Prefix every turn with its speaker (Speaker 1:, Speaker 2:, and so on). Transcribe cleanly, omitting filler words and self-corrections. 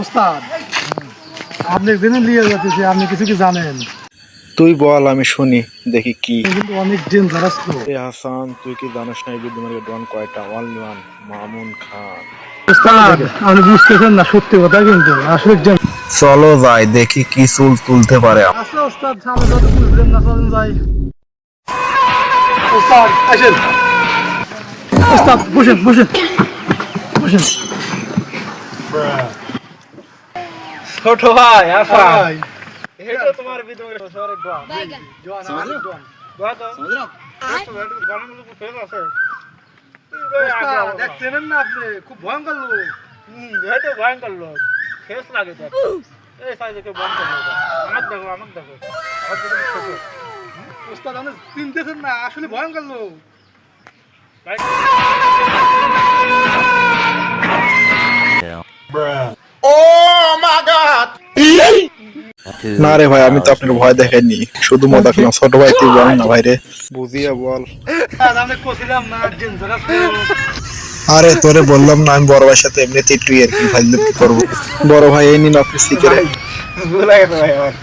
Speaker 1: ওস্তাদ আপনি জেনে নিয়ে যাচ্ছি, আপনি কিছু কি জানেন?
Speaker 2: তুই বল আমি শুনি দেখি কি।
Speaker 1: কিন্তু অনেক ডেঞ্জারাস তো।
Speaker 2: এ হাসান, তুই কি জানিস না এই বুদ্ধিমানের ডন কয়টা? Only one, Mamun Khan.
Speaker 1: ওস্তাদ আপনি বুঝতেছেন না, সত্যি কথা কিন্তু আসলে
Speaker 2: চলো যাই দেখি কি চুল তুলতে পারে।
Speaker 1: আচ্ছা ওস্তাদ, সামনে যত বুঝলেন না, চলেন যাই। ওস্তাদ আসেন, ওস্তাদ বসেন বসেন বসেন।
Speaker 3: ছোট ভাই আসা
Speaker 1: ভাই
Speaker 3: এটা তোমার বিদ্যুতের শহরের ডোয়া
Speaker 1: জোয়ান আমাদের জোয়ান।
Speaker 3: ডোয়া তো গানগুলো ফেল আছে
Speaker 1: ওস্তাদ দেখছেন না আপনি, খুব ভয়ঙ্কর লোক।
Speaker 3: এটা ভয়ঙ্কর লোক ফেস লাগে তো এই সাইজে ভয়ঙ্কর লোক। আমাকে দেখো আমার দিকে ছোট
Speaker 1: ওস্তাদ আপনি চিনতেছেন না, আসলে ভয়ঙ্কর লোক।
Speaker 3: ভাই
Speaker 2: না রে ভাই, আমি তো আপনার ভয় দেখাইনি, শুধু মজা করলাম। ছোট ভাই তুই বল না ভাই রে, বুঝিয়ে বল।
Speaker 1: আমি কছিলাম না ডেঞ্জারাস লোক।
Speaker 2: আরে তোরে বললাম না, আমি বড় ভাইয়ের সাথে এমনিতে একটু আর কি ফাইজলাম কি করবো। বড় ভাই এই নিন আপনি সিগারেট।
Speaker 3: ভুল লাগে ভাই আমার